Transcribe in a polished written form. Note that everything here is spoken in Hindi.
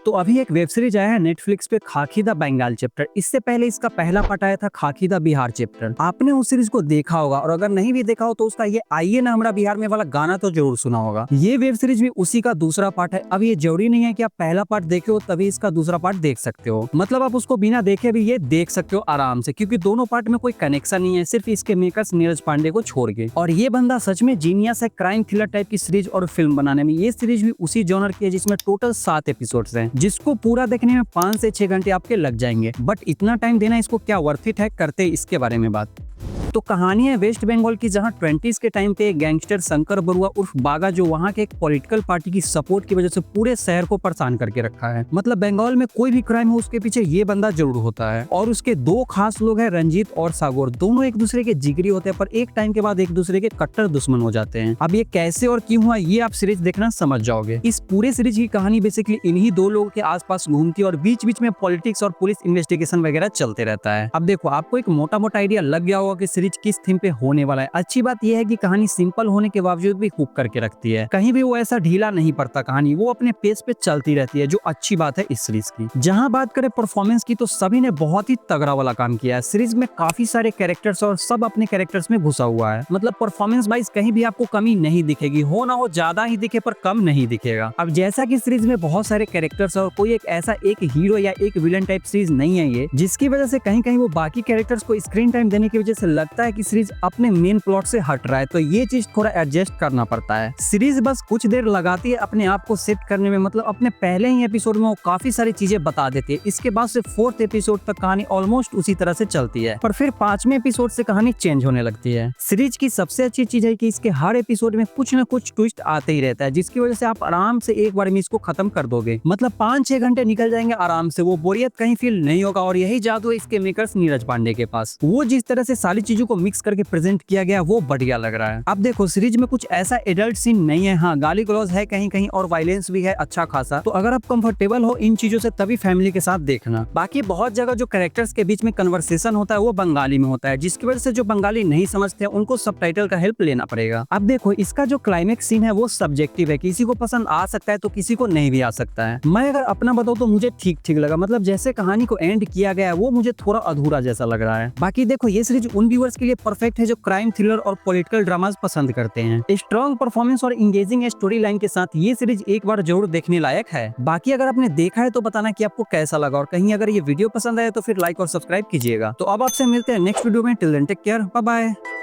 तो अभी एक वेब सीरीज आया है नेटफ्लिक्स पे, खाकी द बंगाल चैप्टर। इससे पहले इसका पहला पार्ट आया था खाकी द बिहार चैप्टर। आपने उस सीरीज को देखा होगा, और अगर नहीं भी देखा हो तो उसका ये आइए ना हमरा बिहार में वाला गाना तो जरूर सुना होगा। ये वेब सीरीज भी उसी का दूसरा पार्ट है। अब ये जरूरी नहीं है कि आप पहला पार्ट देखे हो तभी इसका दूसरा पार्ट देख सकते हो, मतलब आप उसको बिना देखे भी ये देख सकते हो आराम से, क्योंकि दोनों पार्ट में कोई कनेक्शन नहीं है, सिर्फ इसके मेकर्स नीरज पांडे को छोड़ के। और ये बंदा सच में जीनियस है क्राइम थ्रिलर टाइप की सीरीज और फिल्म बनाने में। ये सीरीज भी उसी जॉनर की है जिसमें टोटल 7 एपिसोड्स हैं, जिसको पूरा देखने में 5 से 6 घंटे आपके लग जाएंगे। बट इतना टाइम देना इसको क्या वर्थ इट है, करते इसके बारे में बात। तो कहानी है वेस्ट बंगाल की, जहां 20s के टाइम पे एक गैंगस्टर शंकर बरुआ उर्फ बागा, जो वहां के एक पॉलिटिकल पार्टी की सपोर्ट की वजह से पूरे शहर को परेशान करके रखा है। मतलब बंगाल में कोई भी क्राइम हो उसके पीछे ये बंदा जरूर होता है। और उसके दो खास लोग हैं, रंजीत और सागोर। दोनों एक दूसरे के जिगरी होते हैं, पर एक टाइम के बाद एक दूसरे के कट्टर दुश्मन हो जाते हैं। अब ये कैसे और क्यों हुआ ये आप सीरीज देखना समझ जाओगे। इस पूरे सीरीज की कहानी बेसिकली इन्हीं दो लोगों के आसपास घूमती है और बीच बीच में पॉलिटिक्स और पुलिस इन्वेस्टिगेशन वगैरह चलते रहता है। अब देखो, आपको एक मोटा मोटा आइडिया लग गया होगा कि सीरीज किस थीम पे होने वाला है। अच्छी बात यह है कि कहानी सिंपल होने के बावजूद भी हुक करके रखती है। कहीं भी वो ऐसा ढीला नहीं पड़ता, कहानी वो अपने पेस पे चलती रहती है, जो अच्छी बात है इस सीरीज की। जहां बात करें परफॉर्मेंस की, तो सभी ने बहुत ही तगड़ा वाला काम किया है। सीरीज में काफी सारे कैरेक्टर्स और सब अपने कैरेक्टर्स में घुसा हुआ है। मतलब परफॉर्मेंस वाइज कहीं भी आपको कमी नहीं दिखेगी, हो ना हो ज्यादा ही दिखे पर कम नहीं दिखेगा। अब जैसा कि सीरीज में बहुत सारे कैरेक्टर्स और कोई एक ऐसा एक हीरो या एक विलन टाइप सीरीज नहीं है ये, जिसकी वजह से कहीं कहीं वो बाकी कैरेक्टर्स को स्क्रीन टाइम देने की वजह से लगता है कि सीरीज अपने मेन प्लॉट से हट रहा है। तो ये चीज थोड़ा एडजस्ट करना पड़ता है। सीरीज बस कुछ देर लगाती है अपने आप को सेट करने में, मतलब अपने पहले ही एपिसोड में वो काफी सारी चीजें बता देती है। इसके बाद से 4th एपिसोड तक कहानी ऑलमोस्ट उसी तरह से चलती है, पर फिर 5वें एपिसोड से कहानी चेंज होने लगती है। सीरीज की सबसे अच्छी चीज है कि इसके हर एपिसोड में कुछ न कुछ ट्विस्ट आते ही रहता है, जिसकी वजह से आप आराम से एक बार में इसको खत्म कर दोगे। मतलब 5-6 घंटे निकल जाएंगे आराम से, वो बोरियत कहीं फील नहीं होगा। और यही जादू है इसके मेकर्स नीरज पांडे के पास। वो जिस तरह से सारी चीजों को मिक्स करके प्रेजेंट किया गया वो बढ़िया लग रहा है। अब देखो, सीरीज में कुछ ऐसा एडल्ट सीन नहीं है, हाँ गाली गलौज है कहीं कहीं और वायलेंस भी है अच्छा खासा। तो अगर आप कंफर्टेबल हो इन चीजों से तभी फैमिली के साथ देखना। बाकी बहुत जगह जो कैरेक्टर्स के बीच में कन्वर्सेशन होता है वो बंगाली में होता है, जिसकी वजह से जो बंगाली नहीं समझते हैं उनको सबटाइटल का हेल्प लेना पड़ेगा। अब देखो, इसका जो क्लाइमेक्स सीन है वो सब्जेक्टिव है, किसी को पसंद आ सकता है तो किसी को नहीं भी आ सकता है। मैं अगर अपना बताऊं तो मुझे ठीक ठीक लगा। मतलब जैसे कहानी को एंड किया गया है वो मुझे थोड़ा अधूरा जैसा लग रहा है। बाकी देखो, ये सीरीज उन व्यूअर्स के लिए परफेक्ट है जो क्राइम थ्रिलर और पॉलिटिकल ड्रामास पसंद करते हैं। स्ट्रॉन्ग परफॉर्मेंस और इंगेजिंग स्टोरी लाइन के साथ ये सीरीज एक बार जरूर देखने लायक है। बाकी अगर आपने देखा है तो बताना कि आपको कैसा लगा, और कहीं अगर ये वीडियो पसंद आए तो फिर लाइक और सब्सक्राइब कीजिएगा। तो अब आपसे मिलते हैं नेक्स्ट वीडियो में। Till then take care, bye bye.